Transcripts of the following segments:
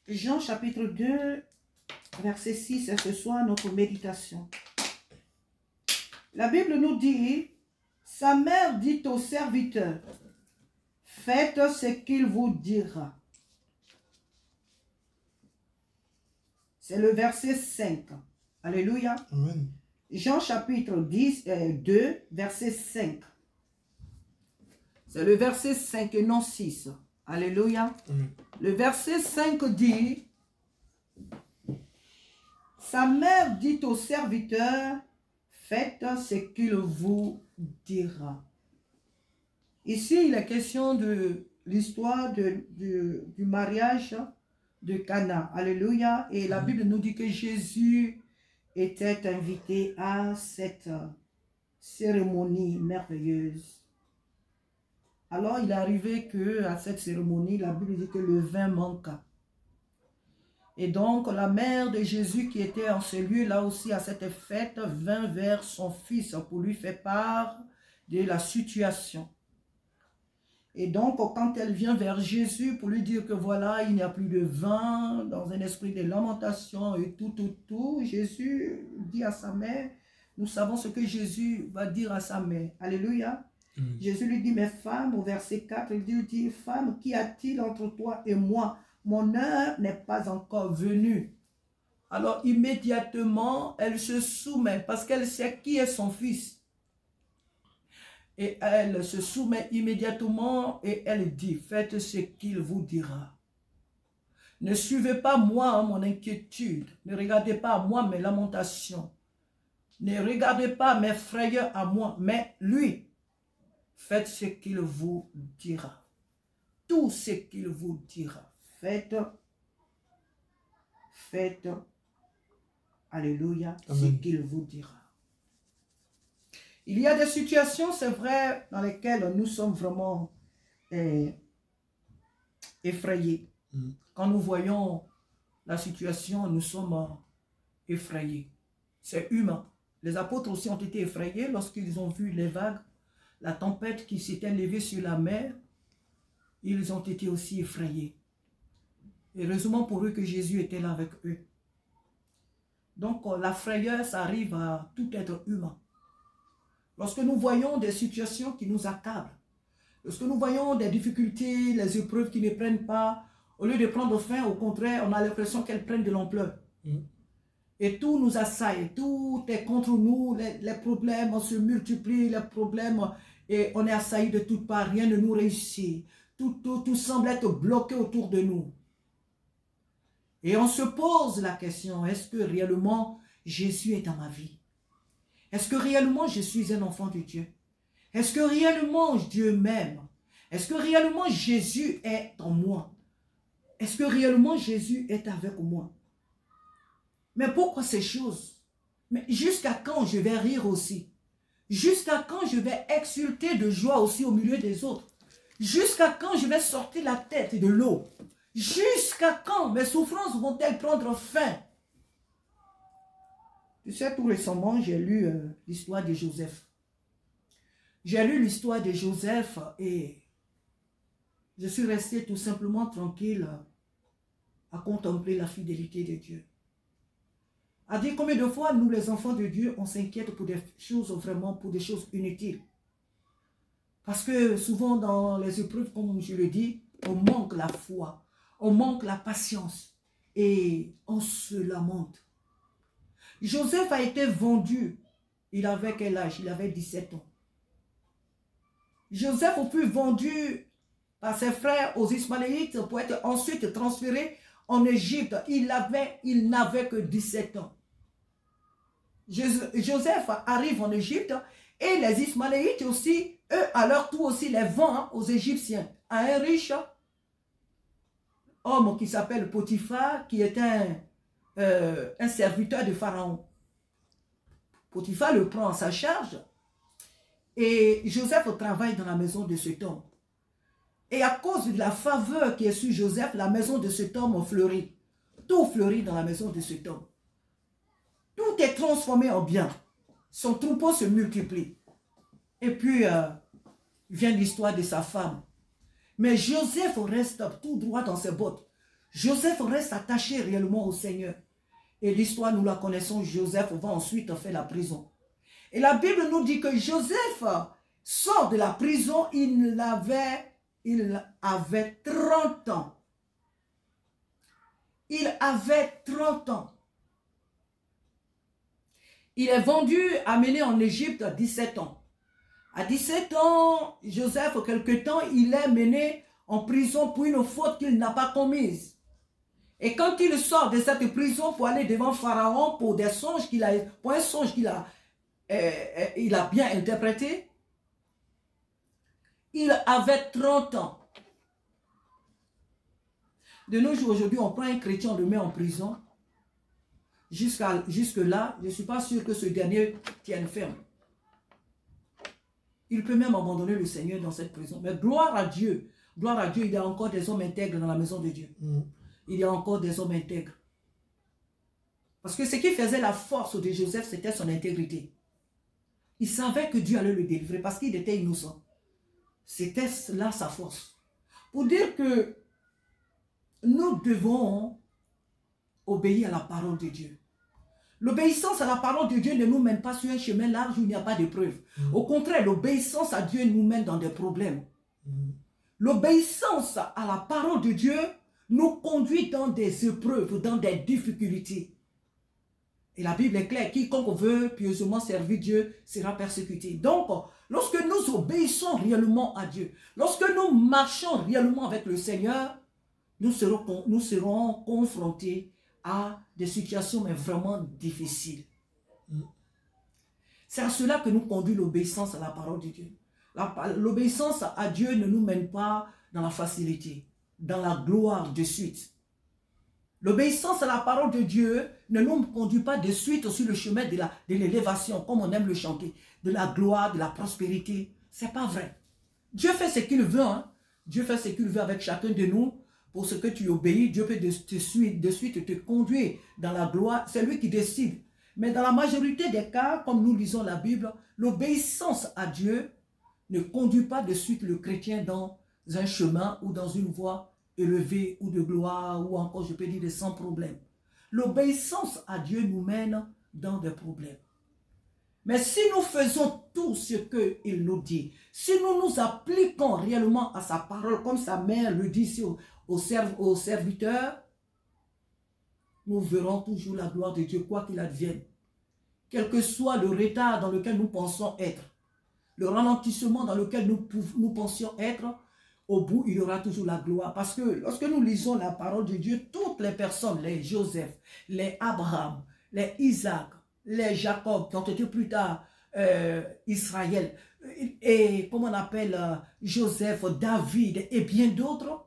Jean chapitre 2, verset 6, et ce soir notre méditation. La Bible nous dit, sa mère dit au serviteur, faites ce qu'il vous dira. C'est le verset 5. Alléluia. Amen. Jean chapitre 2, verset 5. C'est le verset 5 et non 6. Alléluia. Amen. Le verset 5 dit, sa mère dit au serviteur, faites ce qu'il vous dira. Ici, il est question de l'histoire du mariage de Cana. Alléluia. Et la Bible nous dit que Jésus était invité à cette cérémonie merveilleuse. Alors, il est arrivé qu'à cette cérémonie, la Bible dit que le vin manqua. Et donc, la mère de Jésus qui était en ce lieu-là aussi à cette fête vint vers son fils pour lui faire part de la situation. Et donc, quand elle vient vers Jésus pour lui dire que voilà, il n'y a plus de vin, dans un esprit de lamentation et tout, Jésus dit à sa mère, nous savons ce que Jésus va dire à sa mère. Alléluia. Jésus lui dit, mais femme, au verset 4, il dit, femme, qu'y a-t-il entre toi et moi? Mon heure n'est pas encore venue. Alors immédiatement, elle se soumet parce qu'elle sait qui est son fils. Et elle se soumet immédiatement et elle dit, faites ce qu'il vous dira. Ne suivez pas moi mon inquiétude. Ne regardez pas à moi mes lamentations. Ne regardez pas mes frayeurs à moi, mais lui. Faites ce qu'il vous dira. Tout ce qu'il vous dira. Faites. Alléluia. Amen. Ce qu'il vous dira. Il y a des situations, c'est vrai, dans lesquelles nous sommes vraiment effrayés. Quand nous voyons la situation, nous sommes effrayés. C'est humain. Les apôtres aussi ont été effrayés lorsqu'ils ont vu les vagues, la tempête qui s'était levée sur la mer. Ils ont été aussi effrayés. Heureusement pour eux que Jésus était là avec eux. Donc la frayeur, ça arrive à tout être humain. Lorsque nous voyons des situations qui nous accablent, lorsque nous voyons des difficultés, les épreuves qui ne prennent pas, au lieu de prendre fin, au contraire, on a l'impression qu'elles prennent de l'ampleur. Et tout nous assaille, tout est contre nous, les problèmes se multiplient, les problèmes, et on est assailli de toutes parts, rien ne nous réussit. Tout semble être bloqué autour de nous. Et on se pose la question, est-ce que réellement Jésus est dans ma vie? Est-ce que réellement je suis un enfant de Dieu? Est-ce que réellement Dieu m'aime? Est-ce que réellement Jésus est en moi? Est-ce que réellement Jésus est avec moi? Mais pourquoi ces choses? Mais jusqu'à quand je vais rire aussi? Jusqu'à quand je vais exulter de joie aussi au milieu des autres? Jusqu'à quand je vais sortir la tête de l'eau? Jusqu'à quand mes souffrances vont-elles prendre fin? Tu sais, tout récemment, j'ai lu l'histoire de Joseph. J'ai lu l'histoire de Joseph et je suis resté tout simplement tranquille à contempler la fidélité de Dieu. À dire combien de fois, nous les enfants de Dieu, on s'inquiète pour des choses vraiment, pour des choses inutiles. Parce que souvent dans les épreuves, comme je le dis, on manque la foi, on manque la patience et on se lamente. Joseph a été vendu, il avait quel âge? Il avait 17 ans. Joseph a pu vendu par ses frères aux Ismaélites pour être ensuite transféré en Égypte. Il n'avait que 17 ans. Joseph arrive en Égypte et les Ismaélites aussi, eux, à leur tour aussi, les vendent aux Égyptiens. À un riche homme qui s'appelle Potiphar, qui est un serviteur de Pharaon. Potiphar le prend en sa charge et Joseph travaille dans la maison de cet homme. Et à cause de la faveur qui est sur Joseph, la maison de cet homme fleurit. Tout fleurit dans la maison de cet homme. Tout est transformé en bien. Son troupeau se multiplie. Et puis, vient l'histoire de sa femme. Mais Joseph reste tout droit dans ses bottes. Joseph reste attaché réellement au Seigneur. Et l'histoire, nous la connaissons, Joseph va ensuite faire la prison. Et la Bible nous dit que Joseph sort de la prison, il avait 30 ans. Il avait 30 ans. Il est vendu, amené en Égypte à 17 ans. À 17 ans, Joseph, quelque temps, il est mené en prison pour une faute qu'il n'a pas commise. Et quand il sort de cette prison pour aller devant Pharaon pour des songes qu'il a, pour un songe qu'il a, il a bien interprété, il avait 30 ans. De nos jours, aujourd'hui, on prend un chrétien, on le met en prison. Jusque-là, je ne suis pas sûr que ce dernier tienne ferme. Il peut même abandonner le Seigneur dans cette prison. Mais gloire à Dieu, il y a encore des hommes intègres dans la maison de Dieu. Il y a encore des hommes intègres. Parce que ce qui faisait la force de Joseph, c'était son intégrité. Il savait que Dieu allait le délivrer parce qu'il était innocent. C'était là sa force. Pour dire que nous devons obéir à la parole de Dieu. L'obéissance à la parole de Dieu ne nous mène pas sur un chemin large où il n'y a pas de preuves. Au contraire, l'obéissance à Dieu nous mène dans des problèmes. L'obéissance à la parole de Dieu nous conduit dans des épreuves, dans des difficultés. Et la Bible est claire, quiconque veut pieusement servir Dieu sera persécuté. Donc, lorsque nous obéissons réellement à Dieu, lorsque nous marchons réellement avec le Seigneur, nous serons confrontés à des situations mais vraiment difficiles. C'est à cela que nous conduit l'obéissance à la parole de Dieu. L'obéissance à Dieu ne nous mène pas dans la facilité, dans la gloire de suite. L'obéissance à la parole de Dieu ne nous conduit pas de suite sur le chemin de l'élévation, comme on aime le chanter, de la gloire, de la prospérité. Ce n'est pas vrai. Dieu fait ce qu'il veut. Hein? Dieu fait ce qu'il veut avec chacun de nous. Pour ce que tu obéis, Dieu peut de suite te conduire dans la gloire. C'est lui qui décide. Mais dans la majorité des cas, comme nous lisons la Bible, l'obéissance à Dieu ne conduit pas de suite le chrétien dans un chemin ou dans une voie élevée ou de gloire ou encore, je peux dire, sans problème. L'obéissance à Dieu nous mène dans des problèmes. Mais si nous faisons tout ce qu'il nous dit, si nous nous appliquons réellement à sa parole, comme sa mère le dit aux serviteurs, nous verrons toujours la gloire de Dieu, quoi qu'il advienne. Quel que soit le retard dans lequel nous pensons être, le ralentissement dans lequel nous pensions être, au bout, il y aura toujours la gloire. Parce que lorsque nous lisons la parole de Dieu, toutes les personnes, les Joseph, les Abraham, les Isaac, les Jacob, qui ont été plus tard Israël, et comme on appelle Joseph, David et bien d'autres,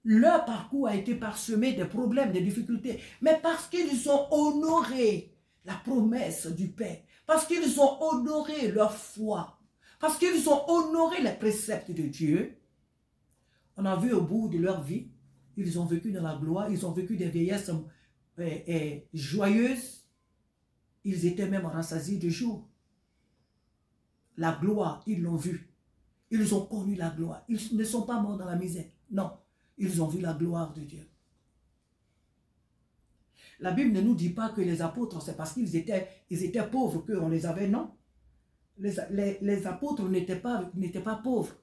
leur parcours a été parsemé des problèmes, des difficultés. Mais parce qu'ils ont honoré la promesse du Père, parce qu'ils ont honoré leur foi, parce qu'ils ont honoré les préceptes de Dieu, on a vu au bout de leur vie, ils ont vécu dans la gloire, ils ont vécu des vieillesses joyeuses, ils étaient même rassasiés de jour. La gloire, ils l'ont vue. Ils ont connu la gloire. Ils ne sont pas morts dans la misère. Non, ils ont vu la gloire de Dieu. La Bible ne nous dit pas que les apôtres, c'est parce qu'ils étaient pauvres qu'on les avait, non. Les apôtres n'étaient pas pauvres.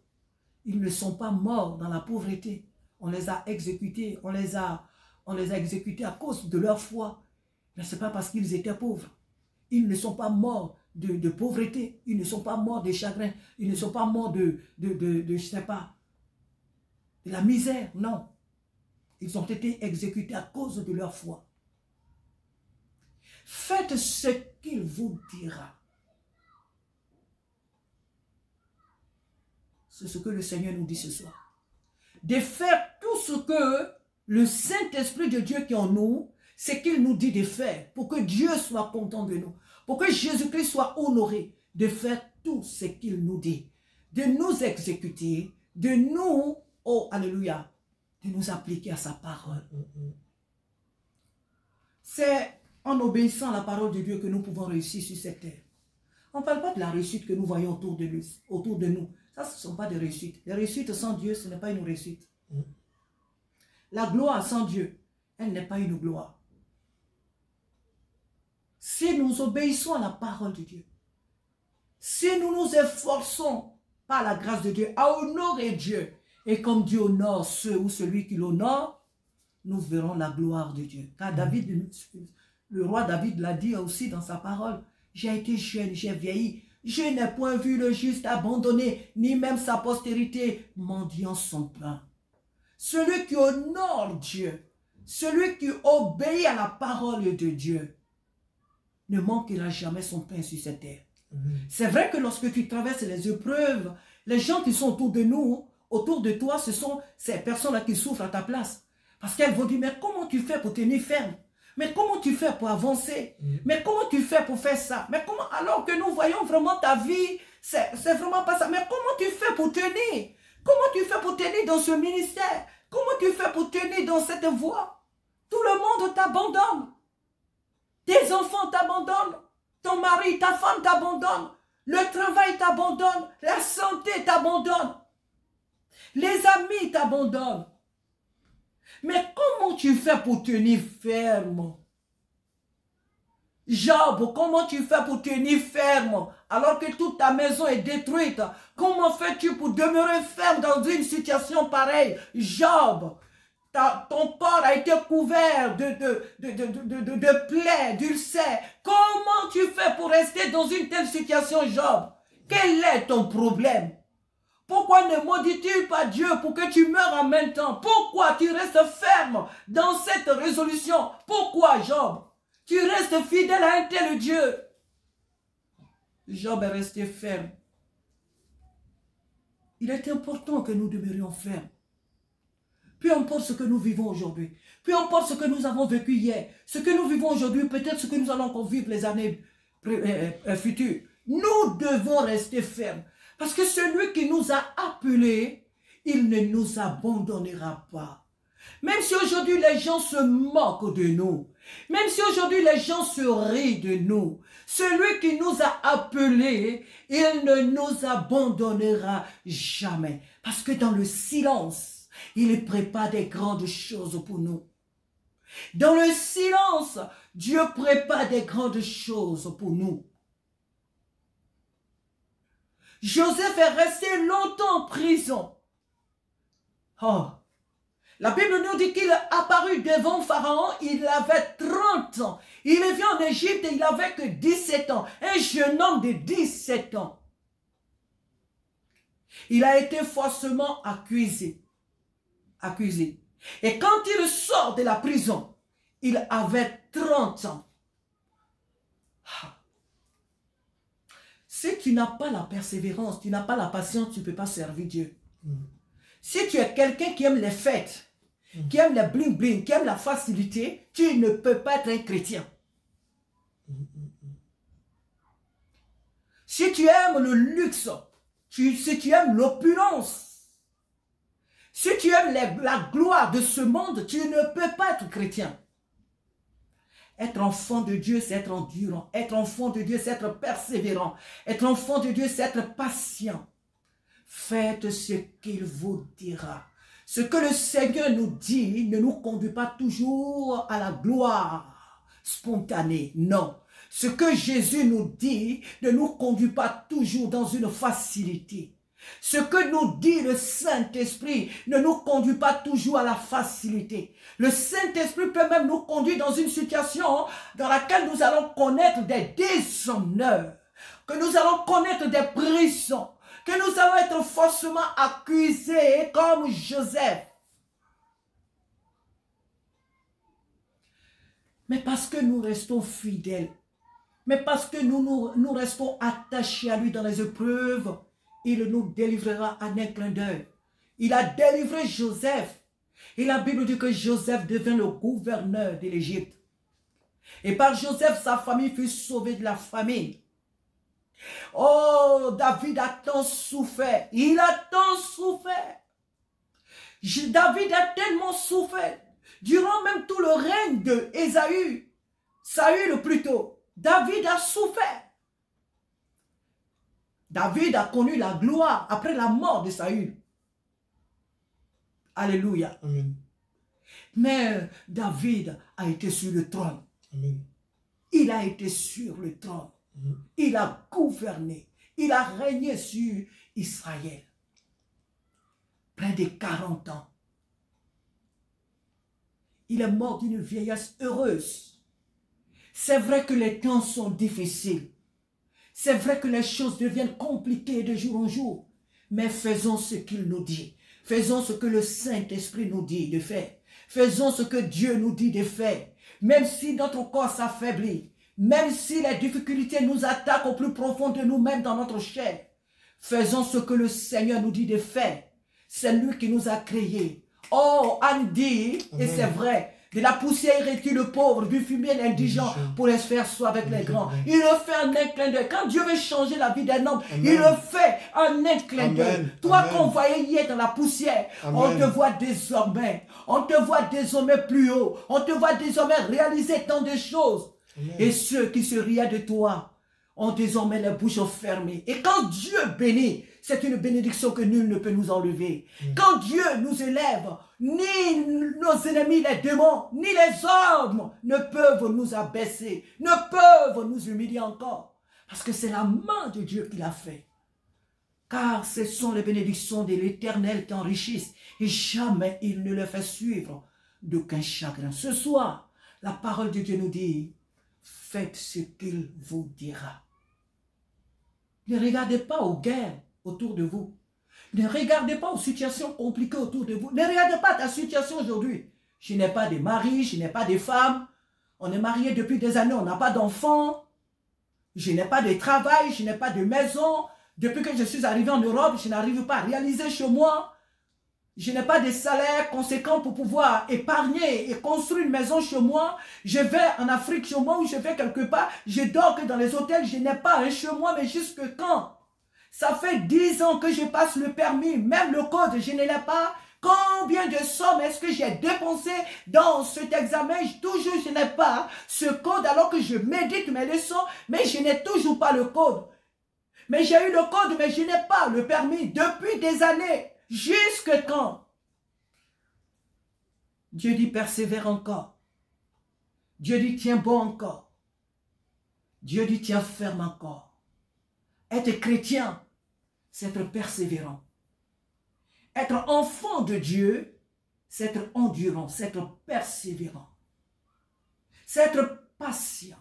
Ils ne sont pas morts dans la pauvreté. On les a exécutés, on les a exécutés à cause de leur foi. Mais ce n'est pas parce qu'ils étaient pauvres. Ils ne sont pas morts de pauvreté. Ils ne sont pas morts de chagrin. Ils ne sont pas morts je ne sais pas, de la misère. Non. Ils ont été exécutés à cause de leur foi. Faites ce qu'il vous dira. C'est ce que le Seigneur nous dit ce soir. De faire tout ce que le Saint-Esprit de Dieu qui est en nous, c'est qu'il nous dit de faire pour que Dieu soit content de nous, pour que Jésus-Christ soit honoré, de faire tout ce qu'il nous dit, de nous exécuter, de nous, oh alléluia, de nous appliquer à sa parole. C'est en obéissant à la parole de Dieu que nous pouvons réussir sur cette terre. On ne parle pas de la réussite que nous voyons autour de nous. Ça, ce ne sont pas des réussites. Les réussites sans Dieu, ce n'est pas une réussite. La gloire sans Dieu, elle n'est pas une gloire. Si nous obéissons à la parole de Dieu, si nous nous efforçons par la grâce de Dieu à honorer Dieu, et comme Dieu honore ceux ou celui qui l'honore, nous verrons la gloire de Dieu. Car David, le roi David l'a dit aussi dans sa parole, j'ai été jeune, j'ai vieilli, je n'ai point vu le juste abandonné, ni même sa postérité mendiant son pain. Celui qui honore Dieu, celui qui obéit à la parole de Dieu, ne manquera jamais son pain sur cette terre. C'est vrai que lorsque tu traverses les épreuves, les gens qui sont autour de nous, autour de toi, ce sont ces personnes-là qui souffrent à ta place. Parce qu'elles vont dire, mais comment tu fais pour tenir ferme? Mais comment tu fais pour avancer? Mais comment tu fais pour faire ça? Mais comment, alors que nous voyons vraiment ta vie, c'est vraiment pas ça. Mais comment tu fais pour tenir? Comment tu fais pour tenir dans ce ministère? Comment tu fais pour tenir dans cette voie? Tout le monde t'abandonne. Tes enfants t'abandonnent. Ton mari, ta femme t'abandonne. Le travail t'abandonne. La santé t'abandonne. Les amis t'abandonnent. Mais comment tu fais pour tenir ferme? Job, comment tu fais pour tenir ferme alors que toute ta maison est détruite? Comment fais-tu pour demeurer ferme dans une situation pareille? Job, ton corps a été couvert de plaies, d'ulcères. Comment tu fais pour rester dans une telle situation, Job? Quel est ton problème? Pourquoi ne maudis-tu pas Dieu pour que tu meurs en même temps? Pourquoi tu restes ferme dans cette résolution? Pourquoi, Job? Tu restes fidèle à un tel Dieu. Job est resté ferme. Il est important que nous demeurions fermes. Peu importe ce que nous vivons aujourd'hui, peu importe ce que nous avons vécu hier, ce que nous vivons aujourd'hui, peut-être ce que nous allons encore vivre les années futures, nous devons rester fermes. Parce que celui qui nous a appelés, il ne nous abandonnera pas. Même si aujourd'hui les gens se moquent de nous, même si aujourd'hui les gens se rient de nous, celui qui nous a appelés, il ne nous abandonnera jamais. Parce que dans le silence, il prépare des grandes choses pour nous. Dans le silence, Dieu prépare des grandes choses pour nous. Joseph est resté longtemps en prison. Oh, la Bible nous dit qu'il est apparu devant Pharaon, il avait 30 ans. Il est venu en Égypte et il n'avait que 17 ans. Un jeune homme de 17 ans. Il a été faussement accusé. Et quand il sort de la prison, il avait 30 ans. Si tu n'as pas la persévérance, tu n'as pas la patience, tu ne peux pas servir Dieu. Si tu es quelqu'un qui aime les fêtes, qui aime les bling-bling, qui aime la facilité, tu ne peux pas être un chrétien. Si tu aimes le luxe, si tu aimes l'opulence, si tu aimes la gloire de ce monde, tu ne peux pas être chrétien. Être enfant de Dieu, c'est être endurant. Être enfant de Dieu, c'est être persévérant. Être enfant de Dieu, c'est être patient. Faites ce qu'il vous dira. Ce que le Seigneur nous dit ne nous conduit pas toujours à la gloire spontanée. Non. Ce que Jésus nous dit ne nous conduit pas toujours dans une facilité. Ce que nous dit le Saint-Esprit ne nous conduit pas toujours à la facilité. Le Saint-Esprit peut même nous conduire dans une situation dans laquelle nous allons connaître des déshonneurs, que nous allons connaître des prisons, que nous allons être faussement accusés comme Joseph. Mais parce que nous restons fidèles, mais parce que nous restons attachés à lui dans les épreuves, il nous délivrera en un clin d'œil. Il a délivré Joseph. Et la Bible dit que Joseph devint le gouverneur de l'Égypte. Et par Joseph, sa famille fut sauvée de la famine. Oh, David a tant souffert. Il a tant souffert. David a tellement souffert. Durant même tout le règne de Ésaü, Saül plutôt, David a souffert. David a connu la gloire après la mort de Saül. Alléluia. Amen. Mais David a été sur le trône. Amen. Il a été sur le trône. Il a gouverné. Il a régné sur Israël. Près de 40 ans. Il est mort d'une vieillesse heureuse. C'est vrai que les temps sont difficiles. C'est vrai que les choses deviennent compliquées de jour en jour. Mais faisons ce qu'il nous dit. Faisons ce que le Saint-Esprit nous dit de faire. Faisons ce que Dieu nous dit de faire. Même si notre corps s'affaiblit. Même si les difficultés nous attaquent au plus profond de nous-mêmes dans notre chair. Faisons ce que le Seigneur nous dit de faire. C'est lui qui nous a créés. Oh, Anne dit, et c'est vrai, de la poussière retire le pauvre, du fumier l'indigent, pour les faire soi avec les grands. Il le fait en un clin d'œil. Quand Dieu veut changer la vie d'un homme, il le fait en un clin d'œil. Toi qu'on voyait hier dans la poussière, on te voit désormais. On te voit désormais plus haut. On te voit désormais réaliser tant de choses. Et ceux qui se riaient de toi ont désormais les bouches fermées. Et quand Dieu bénit, c'est une bénédiction que nul ne peut nous enlever. Quand Dieu nous élève, ni nos ennemis, les démons, ni les hommes ne peuvent nous abaisser, ne peuvent nous humilier encore. Parce que c'est la main de Dieu qui l'a fait. Car ce sont les bénédictions de l'Éternel qui enrichissent. Et jamais il ne les fait suivre d'aucun chagrin. Ce soir, la parole de Dieu nous dit, faites ce qu'il vous dira. Ne regardez pas aux guerres autour de vous. Ne regardez pas aux situations compliquées autour de vous. Ne regardez pas ta situation aujourd'hui. Je n'ai pas de mari, je n'ai pas de femme. On est mariés depuis des années, on n'a pas d'enfants. Je n'ai pas de travail, je n'ai pas de maison. Depuis que je suis arrivé en Europe, je n'arrive pas à réaliser chez moi. Je n'ai pas de salaire conséquent pour pouvoir épargner et construire une maison chez moi. Je vais en Afrique chez moi ou je vais quelque part. Je dors que dans les hôtels. Je n'ai pas un chez moi, mais jusque quand? Ça fait 10 ans que je passe le permis. Même le code, je ne l'ai pas. Combien de sommes est-ce que j'ai dépensé dans cet examen? Toujours, je n'ai pas ce code alors que je médite mes leçons, mais je n'ai toujours pas le code. Mais j'ai eu le code, mais je n'ai pas le permis depuis des années. Jusque quand? Dieu dit persévère encore. Dieu dit tiens bon encore. Dieu dit tiens ferme encore. Être chrétien, c'est être persévérant. Être enfant de Dieu, c'est être endurant, c'est être persévérant. C'est être patient.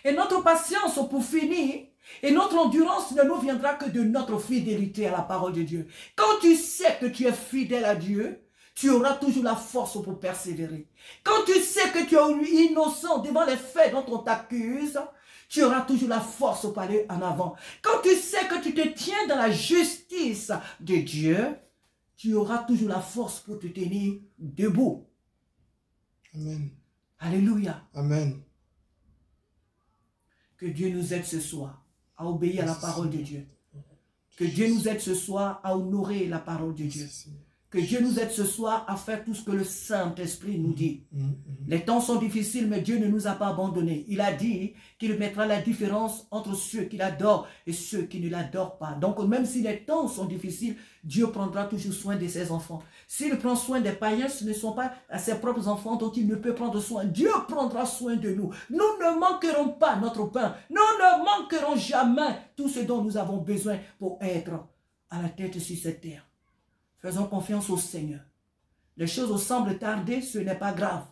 Et notre patience, pour finir, et notre endurance ne nous viendra que de notre fidélité à la parole de Dieu. Quand tu sais que tu es fidèle à Dieu, tu auras toujours la force pour persévérer. Quand tu sais que tu es innocent devant les faits dont on t'accuse, tu auras toujours la force pour aller en avant. Quand tu sais que tu te tiens dans la justice de Dieu, tu auras toujours la force pour te tenir debout. Amen. Alléluia. Amen. Que Dieu nous aide ce soir à obéir à la parole de Dieu. Que Dieu nous aide ce soir à honorer la parole de Dieu. Que Dieu nous aide ce soir à faire tout ce que le Saint-Esprit nous dit. Les temps sont difficiles, mais Dieu ne nous a pas abandonnés. Il a dit qu'il mettra la différence entre ceux qui l'adorent et ceux qui ne l'adorent pas. Donc même si les temps sont difficiles, Dieu prendra toujours soin de ses enfants. S'il prend soin des païens, ce ne sont pas ses propres enfants dont il ne peut prendre soin. Dieu prendra soin de nous. Nous ne manquerons pas notre pain. Nous ne manquerons jamais tout ce dont nous avons besoin pour être à la tête sur cette terre. Faisons confiance au Seigneur. Les choses semblent tarder, ce n'est pas grave.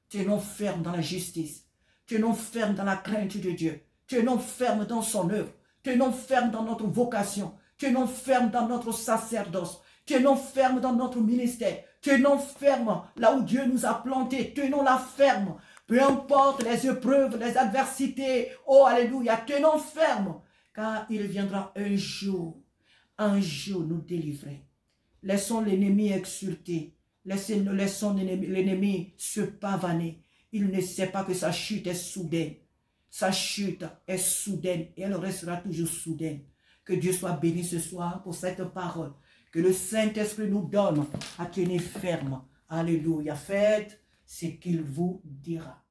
Tenons ferme dans la justice. Tenons ferme dans la crainte de Dieu. Tenons ferme dans son œuvre. Tenons ferme dans notre vocation. Tenons ferme dans notre sacerdoce. Tenons ferme dans notre ministère. Tenons ferme là où Dieu nous a plantés. Tenons-la ferme. Peu importe les épreuves, les adversités. Oh, alléluia. Tenons ferme. Car il viendra un jour nous délivrer. Laissons l'ennemi exulter. Laissons l'ennemi se pavaner. Il ne sait pas que sa chute est soudaine. Sa chute est soudaine et elle restera toujours soudaine. Que Dieu soit béni ce soir pour cette parole. Que le Saint-Esprit nous donne à tenir ferme. Alléluia. Faites ce qu'il vous dira.